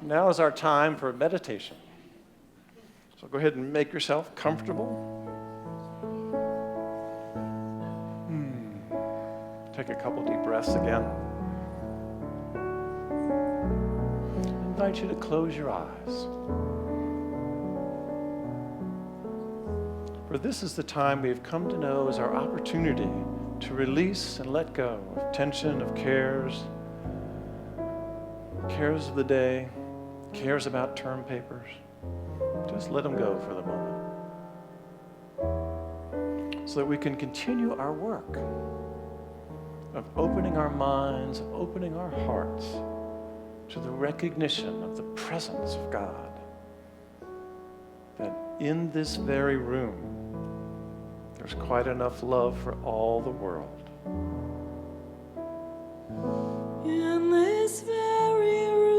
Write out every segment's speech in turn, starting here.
Now is our time for meditation. So go ahead and make yourself comfortable. Take a couple deep breaths again. I invite you to close your eyes. For this is the time we have come to know as our opportunity to release and let go of tension, of cares of the day, cares about term papers. Just let them go for the moment. So that we can continue our work of opening our minds, of opening our hearts to the recognition of the presence of God. That in this very room, there's quite enough love for all the world. In this very room,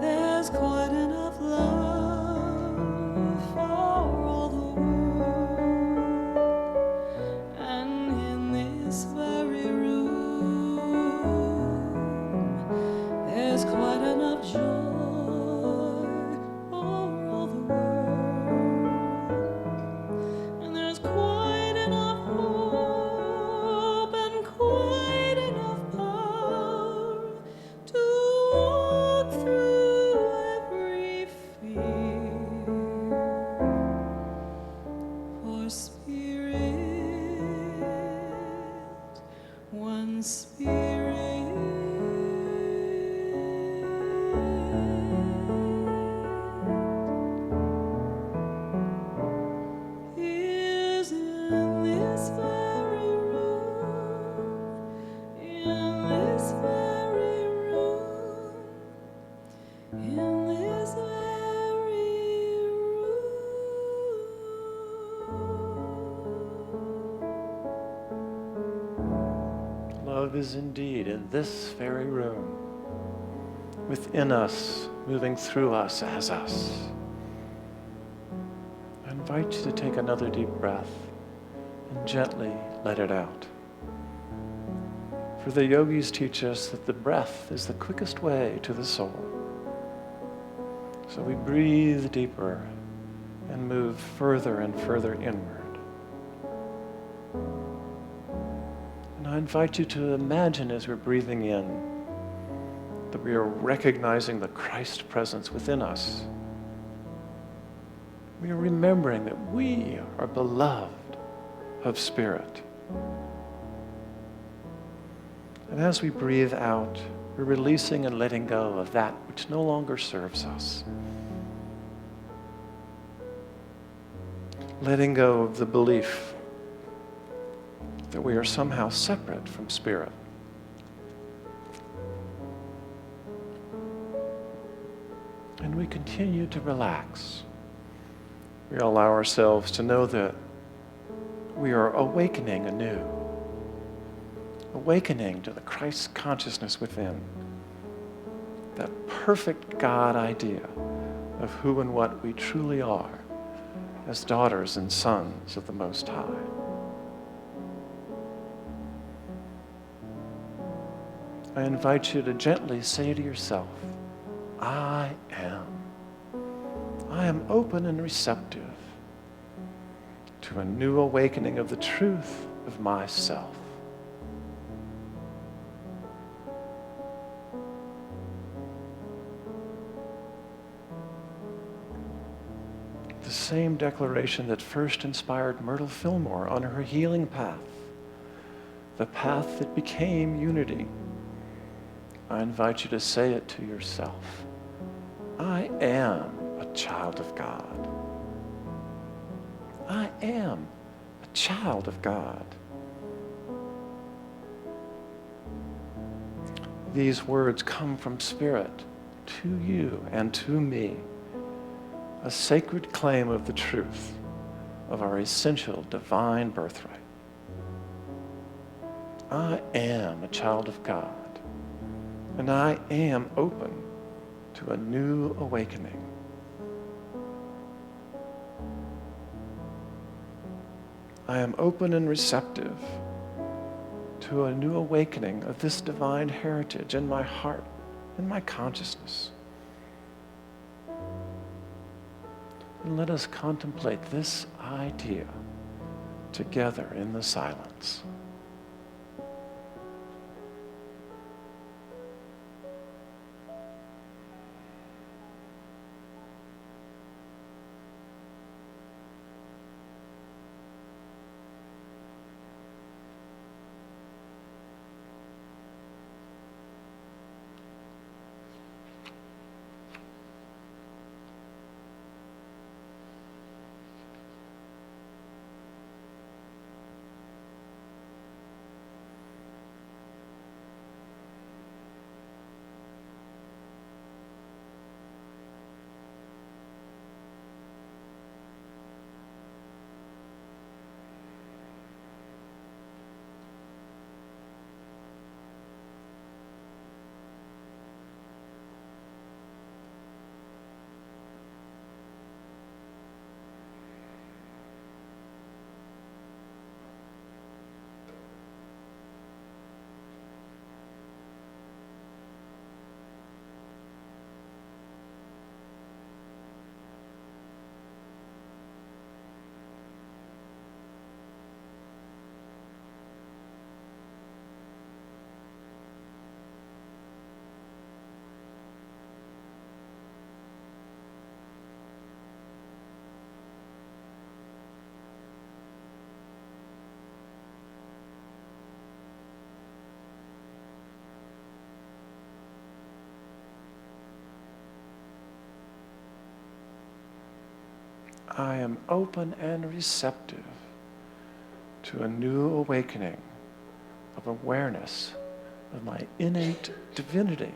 there's quite enough love for all the world. And in this very room, there's quite enough joy. Love is indeed in this very room, within us, moving through us as us. I invite you to take another deep breath and gently let it out. For the yogis teach us that the breath is the quickest way to the soul. So we breathe deeper and move further and further inward. I invite you to imagine as we're breathing in that we are recognizing the Christ presence within us. We are remembering that we are beloved of Spirit. And as we breathe out, we're releasing and letting go of that which no longer serves us. Letting go of the belief that we are somehow separate from Spirit. And we continue to relax. We allow ourselves to know that we are awakening anew, awakening to the Christ consciousness within, that perfect God idea of who and what we truly are as daughters and sons of the Most High. I invite you to gently say to yourself, I am. I am open and receptive to a new awakening of the truth of myself. The same declaration that first inspired Myrtle Fillmore on her healing path, the path that became unity. I invite you to say it to yourself. I am a child of God. I am a child of God. These words come from Spirit to you and to me, a sacred claim of the truth of our essential divine birthright. I am a child of God. And I am open to a new awakening. I am open and receptive to a new awakening of this divine heritage in my heart, in my consciousness. And let us contemplate this idea together in the silence. I am open and receptive to a new awakening of awareness of my innate divinity.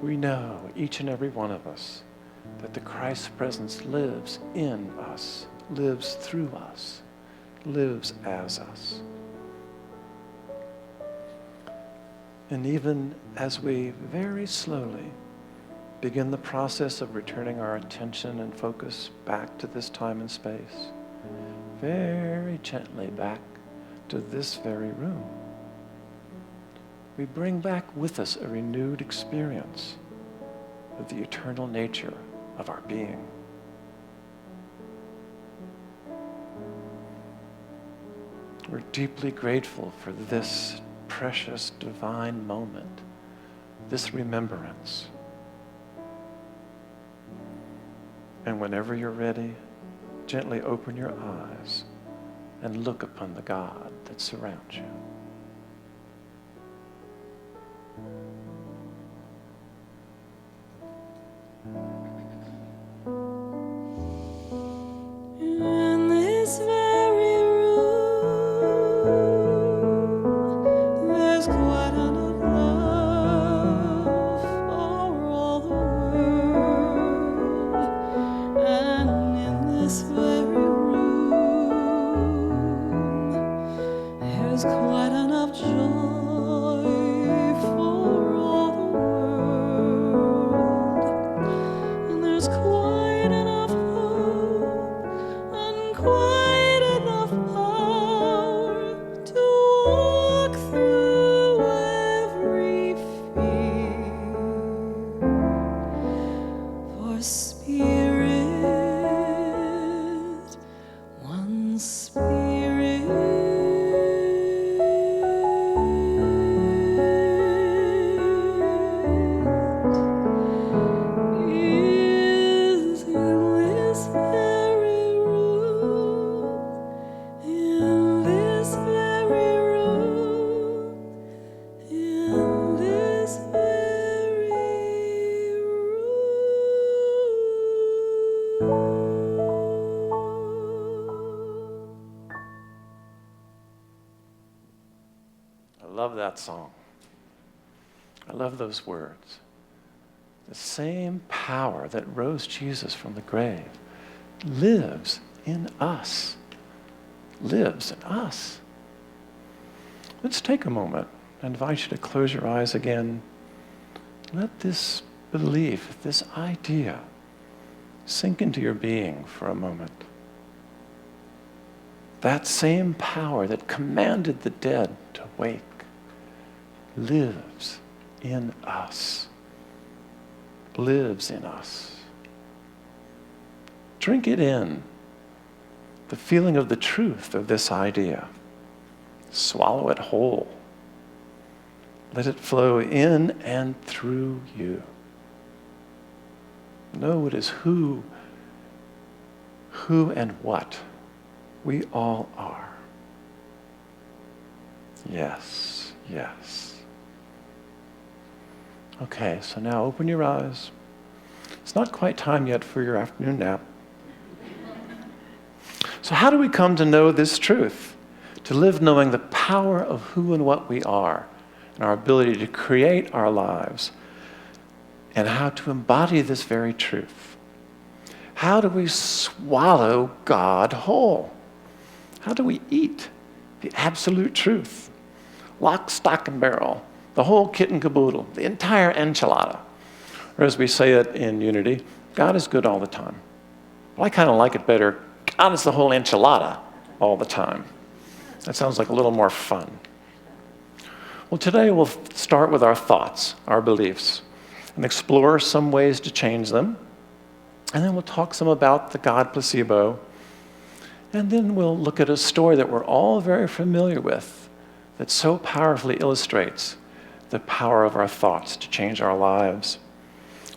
We know, each and every one of us, that the Christ presence lives in us, lives through us, lives as us. And even as we very slowly begin the process of returning our attention and focus back to this time and space, very gently back to this very room, we bring back with us a renewed experience of the eternal nature of our being. We're deeply grateful for this precious divine moment, this remembrance. And whenever you're ready, gently open your eyes and look upon the God that surrounds you. In this very room, there's quite enough love for all the world. And in this very room, there's quite enough joy for all the world. And there's quite enough hope and quite enough power to walk through every fear. For spirit, one spirit, is in this very room, in this very room, in this very room. I love that song. I love those words. The same power that rose Jesus from the grave lives in us. Lives in us. Let's take a moment. I invite you to close your eyes again. Let this belief, this idea, sink into your being for a moment. that same power that commanded the dead to wake lives in us. Lives in us. Drink it in, the feeling of the truth of this idea. Swallow it whole. Let it flow in and through you. Know it is who and what we all are. Yes, yes. Okay, so now open your eyes. It's not quite time yet for your afternoon nap. So how do we come to know this truth? To live knowing the power of who and what we are, and our ability to create our lives, and how to embody this very truth. How do we swallow God whole? How do we eat the absolute truth? Lock, stock, and barrel. The whole kit and caboodle. The entire enchilada. Or as we say it in Unity, God is good all the time. Well, I kind of like it better. God is the whole enchilada all the time. That sounds like a little more fun. Well, today we'll start with our thoughts, our beliefs, and explore some ways to change them. And then we'll talk some about the God placebo. And then we'll look at a story that we're all very familiar with that so powerfully illustrates the power of our thoughts to change our lives.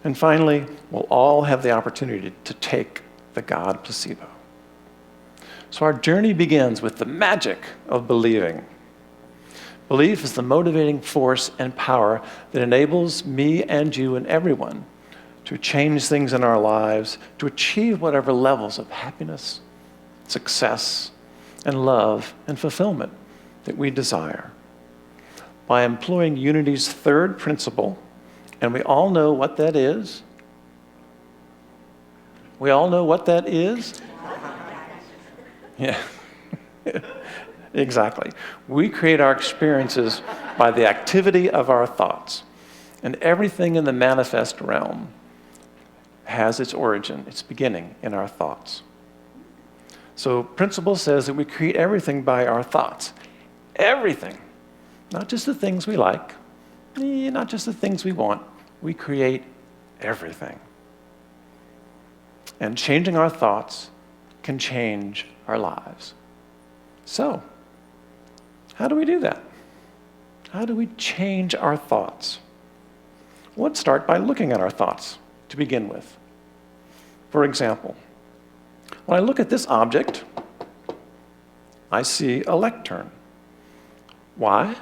And finally, we'll all have the opportunity to take the God placebo. So our journey begins with the magic of believing. Belief is the motivating force and power that enables me and you and everyone to change things in our lives, to achieve whatever levels of happiness, success, and love and fulfillment that we desire. By employing Unity's third principle, and we all know what that is. We all know what that is? Yeah. Exactly. We create our experiences by the activity of our thoughts. And everything in the manifest realm has its origin, its beginning in our thoughts. So principle says that we create everything by our thoughts. Everything. Not just the things we like, not just the things we want. We create everything. And changing our thoughts can change our lives. So, how do we do that? How do we change our thoughts? Well, let's start by looking at our thoughts to begin with. For example, when I look at this object, I see a lectern. Why?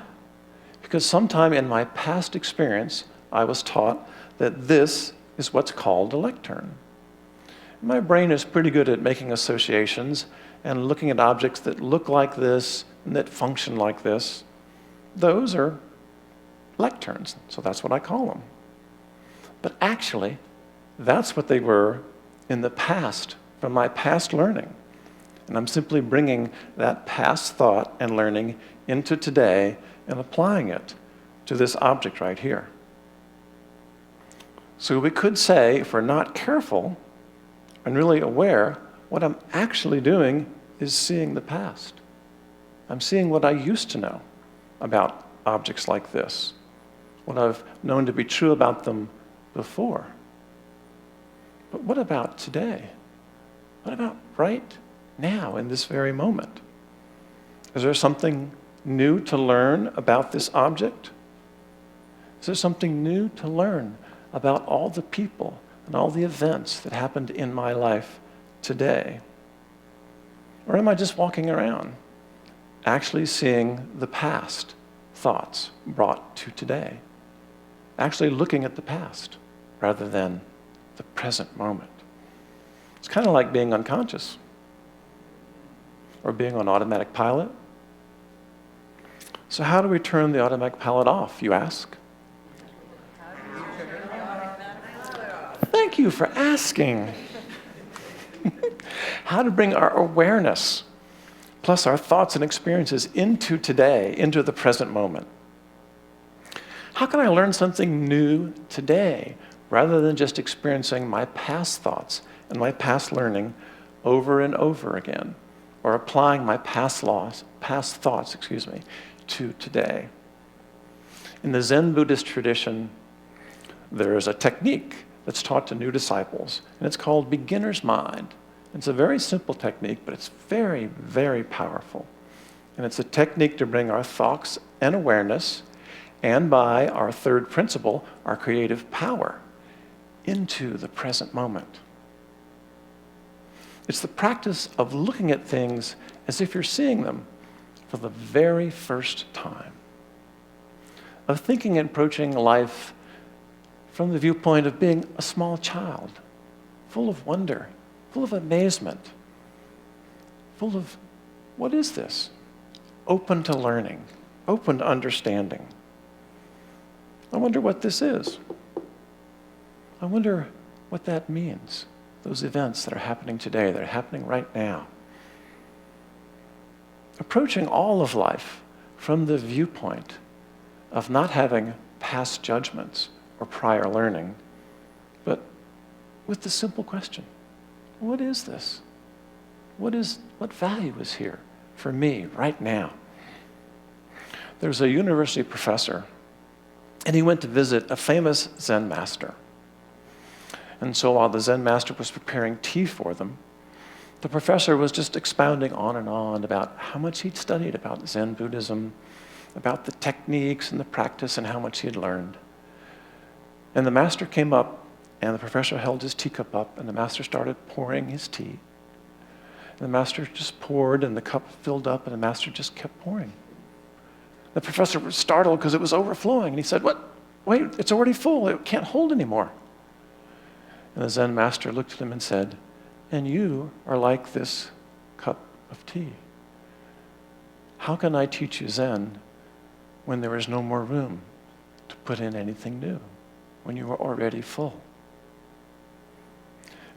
Because sometime in my past experience, I was taught that this is what's called a lectern. My brain is pretty good at making associations and looking at objects that look like this and that function like this. Those are lecterns, so that's what I call them. But actually, that's what they were in the past, from my past learning. And I'm simply bringing that past thought and learning into today and applying it to this object right here. So we could say, if we're not careful and really aware, what I'm actually doing is seeing the past. I'm seeing what I used to know about objects like this, what I've known to be true about them before. But what about today? What about right now, in this very moment? Is there something new to learn about this object? Is there something new to learn about all the people and all the events that happened in my life today? Or am I just walking around, actually seeing the past thoughts brought to today? Actually looking at the past rather than the present moment. It's kind of like being unconscious or being on automatic pilot. So how do we turn the automatic pilot off, you ask? Thank you for asking. How to bring our awareness, plus our thoughts and experiences into today, into the present moment. How can I learn something new today rather than just experiencing my past thoughts and my past learning over and over again, or applying my past thoughts, to today. In the Zen Buddhist tradition, there is a technique that's taught to new disciples, and it's called beginner's mind. It's a very simple technique, but it's very, very powerful. And it's a technique to bring our thoughts and awareness, and by our third principle, our creative power, into the present moment. It's the practice of looking at things as if you're seeing them for the very first time, of thinking and approaching life from the viewpoint of being a small child, full of wonder, full of amazement, full of, what is this? Open to learning, open to understanding. I wonder what this is. I wonder what that means, those events that are happening today, that are happening right now. Approaching all of life from the viewpoint of not having past judgments or prior learning, but with the simple question, what is this? What value is here for me right now? There's a university professor, and he went to visit a famous Zen master. And so while the Zen master was preparing tea for them, the professor was just expounding on and on about how much he'd studied about Zen Buddhism, about the techniques and the practice and how much he had learned. And the master came up, and the professor held his teacup up, and the master started pouring his tea. And the master just poured, and the cup filled up, and the master just kept pouring. The professor was startled because it was overflowing, and he said, "What? Wait, it's already full. It can't hold anymore." And the Zen master looked at him and said, "And you are like this cup of tea. How can I teach you Zen when there is no more room to put in anything new, when you are already full?"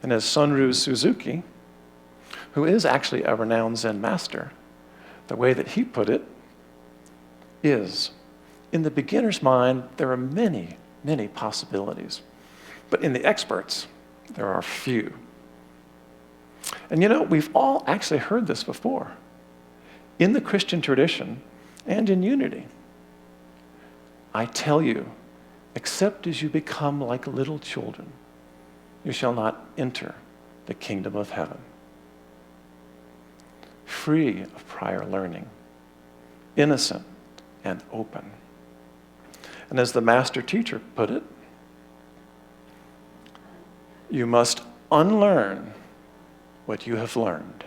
And as Sunru Suzuki, who is actually a renowned Zen master, the way that he put it is, in the beginner's mind, there are many, many possibilities. But in the experts, there are few. And we've all actually heard this before. In the Christian tradition and in unity, I tell you, except as you become like little children, you shall not enter the kingdom of heaven. Free of prior learning, innocent and open. And as the master teacher put it, you must unlearn what you have learned.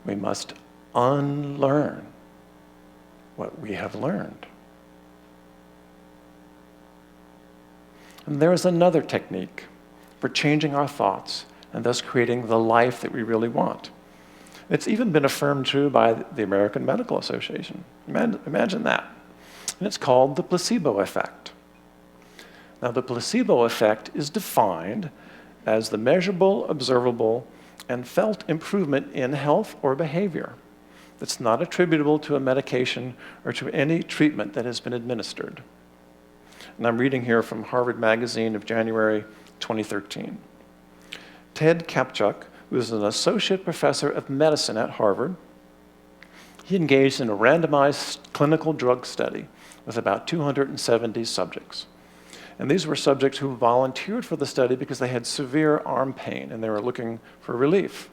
We must unlearn what we have learned. And there is another technique for changing our thoughts and thus creating the life that we really want. It's even been affirmed true by the American Medical Association. Imagine that. And it's called the placebo effect. Now, the placebo effect is defined as the measurable, observable, and felt improvement in health or behavior that's not attributable to a medication or to any treatment that has been administered. And I'm reading here from Harvard Magazine of January 2013. Ted Kapchuk, who is an associate professor of medicine at Harvard, he engaged in a randomized clinical drug study with about 270 subjects. And these were subjects who volunteered for the study because they had severe arm pain and they were looking for relief.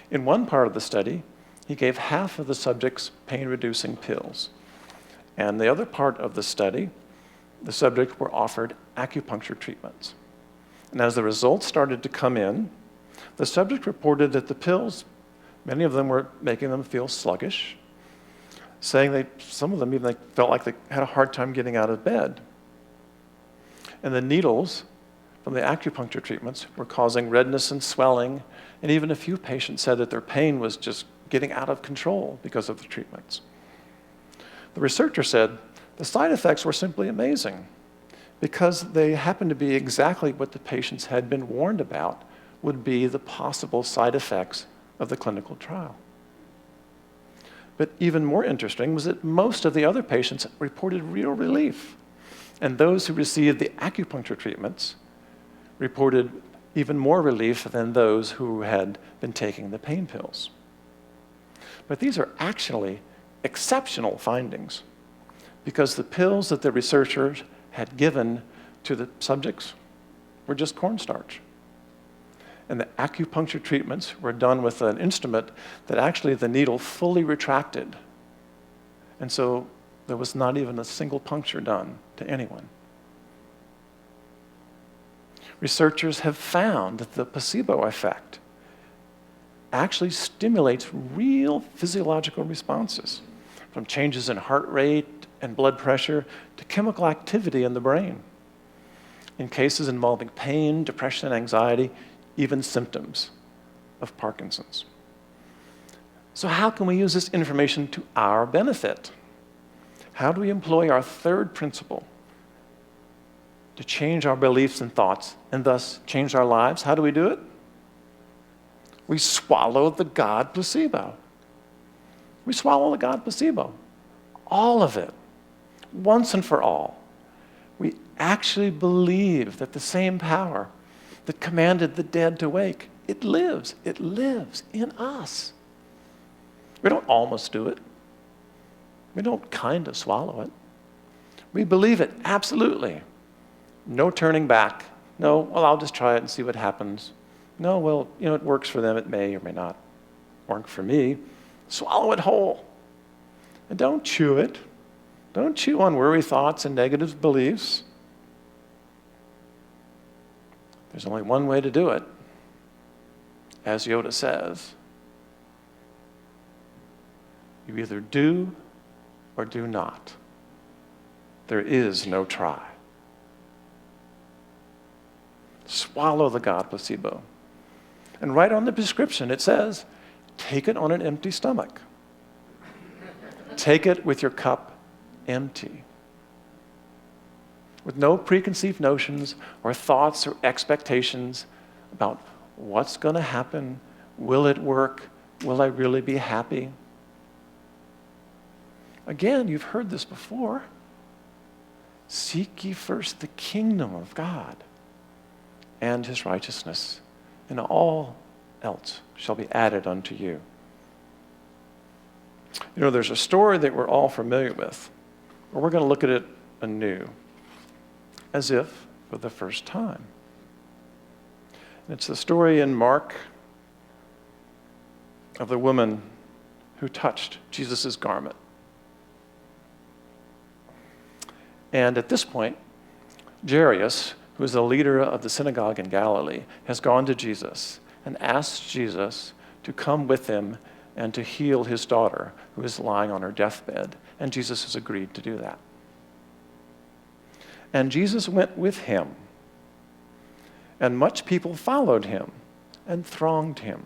In one part of the study, he gave half of the subjects pain-reducing pills. And the other part of the study, the subjects were offered acupuncture treatments. And as the results started to come in, the subject reported that the pills, many of them were making them feel sluggish, saying some of them even felt like they had a hard time getting out of bed. And the needles from the acupuncture treatments were causing redness and swelling, and even a few patients said that their pain was just getting out of control because of the treatments. The researcher said the side effects were simply amazing because they happened to be exactly what the patients had been warned about would be the possible side effects of the clinical trial. But even more interesting was that most of the other patients reported real relief. And those who received the acupuncture treatments reported even more relief than those who had been taking the pain pills. But these are actually exceptional findings, because the pills that the researchers had given to the subjects were just cornstarch. And the acupuncture treatments were done with an instrument that actually the needle fully retracted. And so there was not even a single puncture done to anyone. Researchers have found that the placebo effect actually stimulates real physiological responses, from changes in heart rate and blood pressure to chemical activity in the brain. In cases involving pain, depression, anxiety, even symptoms of Parkinson's. So how can we use this information to our benefit? How do we employ our third principle to change our beliefs and thoughts and thus change our lives? How do we do it? We swallow the God placebo. We swallow the God placebo. All of it. Once and for all. We actually believe that the same power that commanded the dead to wake, it lives in us. We don't almost do it. We don't kind of swallow it. We believe it, absolutely. No turning back. No, well, I'll just try it and see what happens. No, well, it works for them. It may or may not work for me. Swallow it whole. And don't chew it. Don't chew on worry thoughts and negative beliefs. There's only one way to do it. As Yoda says, you either do or do not. There is no try. Swallow the God placebo. And right on the prescription it says, take it on an empty stomach. Take it with your cup empty. With no preconceived notions or thoughts or expectations about what's going to happen, will it work, will I really be happy? Again, you've heard this before. Seek ye first the kingdom of God and his righteousness, and all else shall be added unto you. There's a story that we're all familiar with, but we're going to look at it anew, as if for the first time. And it's the story in Mark of the woman who touched Jesus' garment. And at this point, Jairus, who is the leader of the synagogue in Galilee, has gone to Jesus and asked Jesus to come with him and to heal his daughter, who is lying on her deathbed. And Jesus has agreed to do that. And Jesus went with him, and much people followed him and thronged him.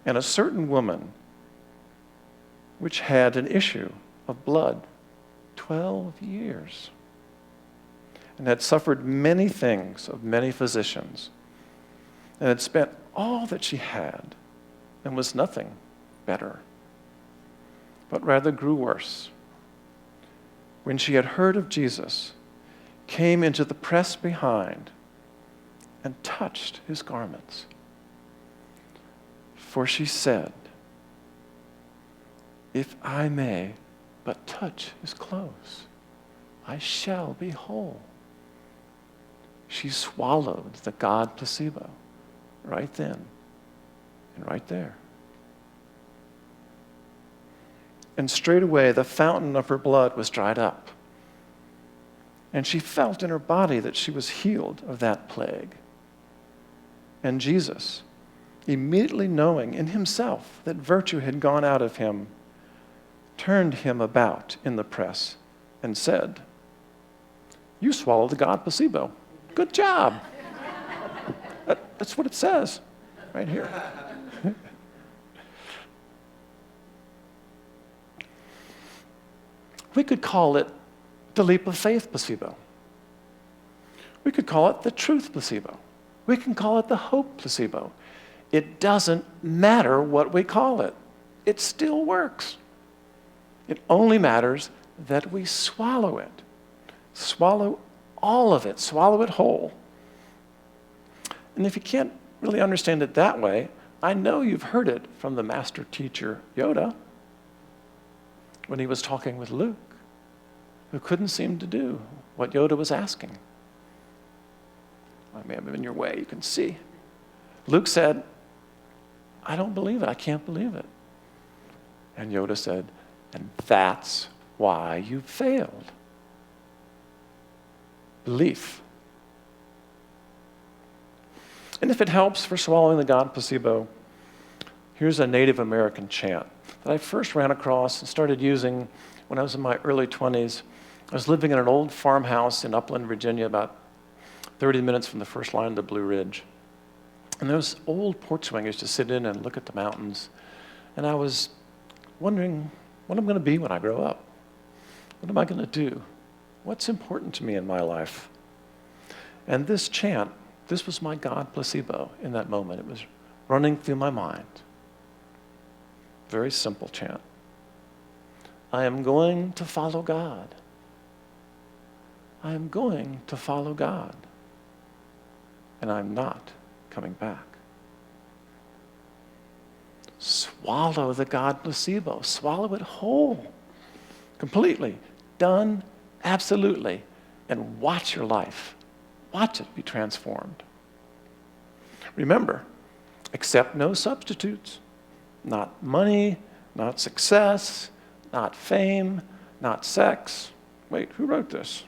And a certain woman, which had an issue of blood 12 years, and had suffered many things of many physicians, and had spent all that she had, and was nothing better, but rather grew worse, when she had heard of Jesus, came into the press behind and touched his garments. For she said, if I may but touch his clothes, I shall be whole. She swallowed the God placebo right then and right there. And straightway the fountain of her blood was dried up. And she felt in her body that she was healed of that plague. And Jesus, immediately knowing in himself that virtue had gone out of him, turned him about in the press and said, you swallowed the God placebo. Good job. That's what it says right here. We could call it the leap of faith placebo. We could call it the truth placebo. We can call it the hope placebo. It doesn't matter what we call it. It still works. It only matters that we swallow it. Swallow all of it. Swallow it whole. And if you can't really understand it that way, I know you've heard it from the master teacher Yoda when he was talking with Luke, who couldn't seem to do what Yoda was asking. I may have been in your way, you can see. Luke said, I don't believe it, I can't believe it. And Yoda said, and that's why you failed. Belief. And if it helps for swallowing the God placebo, here's a Native American chant that I first ran across and started using when I was in my early 20s. I was living in an old farmhouse in Upland, Virginia, about 30 minutes from the first line of the Blue Ridge. And there was old porch swing I used to sit in and look at the mountains. And I was wondering what I'm going to be when I grow up. What am I going to do? What's important to me in my life? And this chant, this was my God placebo in that moment. It was running through my mind. Very simple chant. I am going to follow God. I am going to follow God. And I'm not coming back. Swallow the God placebo. Swallow it whole. Completely. Done. Absolutely. And watch your life. Watch it be transformed. Remember, accept no substitutes. Not money, not success, not fame, not sex. Wait, who wrote this?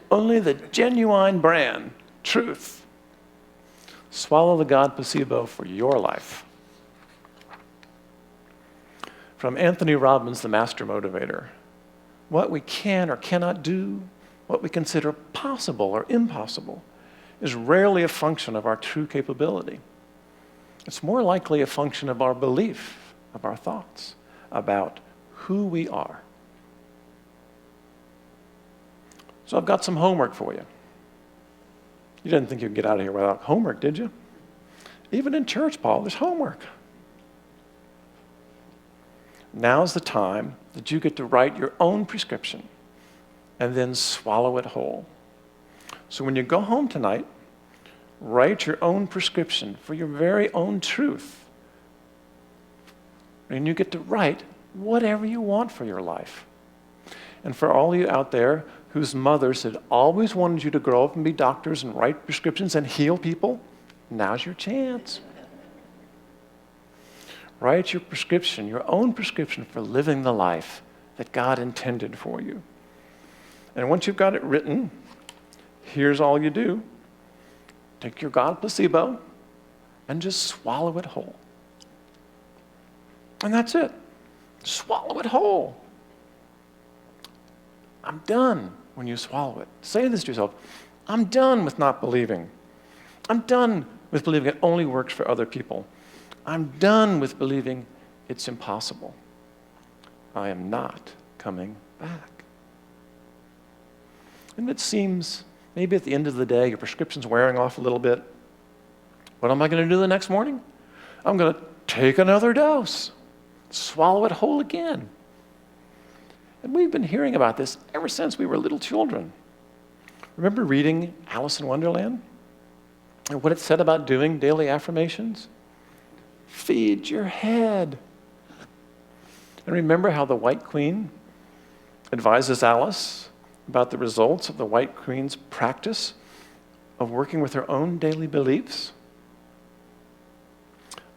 Only the genuine brand, truth. Swallow the God placebo for your life. From Anthony Robbins, the Master Motivator. What we can or cannot do, what we consider possible or impossible, is rarely a function of our true capability. It's more likely a function of our belief, of our thoughts, about who we are. So I've got some homework for you. You didn't think you'd get out of here without homework, did you? Even in church, Paul, there's homework. Now's the time that you get to write your own prescription and then swallow it whole. So when you go home tonight, write your own prescription for your very own truth. And you get to write whatever you want for your life. And for all of you out there whose mothers had always wanted you to grow up and be doctors and write prescriptions and heal people, now's your chance. Write your prescription, your own prescription for living the life that God intended for you. And once you've got it written, here's all you do. Take your God placebo and just swallow it whole. And that's it. Swallow it whole. I'm done when you swallow it. Say this to yourself. I'm done with not believing. I'm done with believing it only works for other people. I'm done with believing it's impossible. I am not coming back. And it seems maybe at the end of the day, your prescription's wearing off a little bit. What am I going to do the next morning? I'm going to take another dose, swallow it whole again. And we've been hearing about this ever since we were little children. Remember reading Alice in Wonderland? And what it said about doing daily affirmations? Feed your head. And remember how the White Queen advises Alice about the results of the White Queen's practice of working with her own daily beliefs?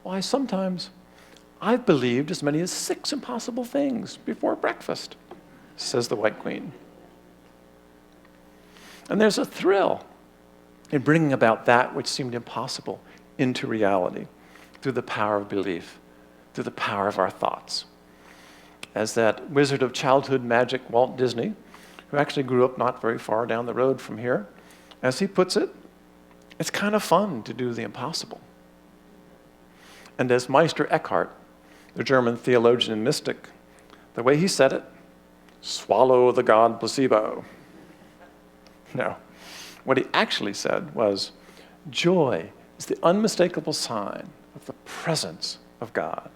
Why, sometimes I've believed as many as 6 impossible things before breakfast, says the White Queen. And there's a thrill in bringing about that which seemed impossible into reality through the power of belief, through the power of our thoughts. As that wizard of childhood magic, Walt Disney, who actually grew up not very far down the road from here, as he puts it, it's kind of fun to do the impossible. And as Meister Eckhart, the German theologian and mystic, the way he said it, swallow the God placebo. No, what he actually said was, joy is the unmistakable sign of the presence of God.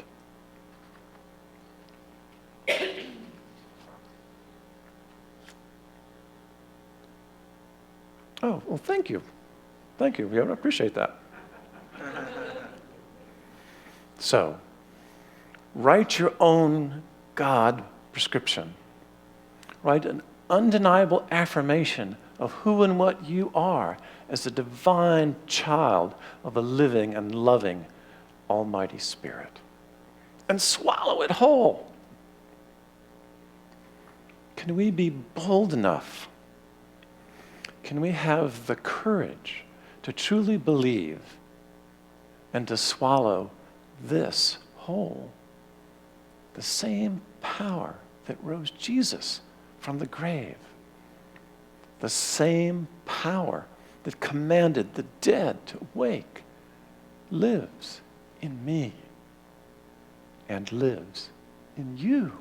Oh, well, thank you. Thank you. Yeah, I appreciate that. So, write your own God prescription. Write an undeniable affirmation of who and what you are as a divine child of a living and loving Almighty Spirit. And swallow it whole. Can we be bold enough? Can we have the courage to truly believe and to swallow this whole? The same power that rose Jesus from the grave. The same power that commanded the dead to wake lives in me and lives in you.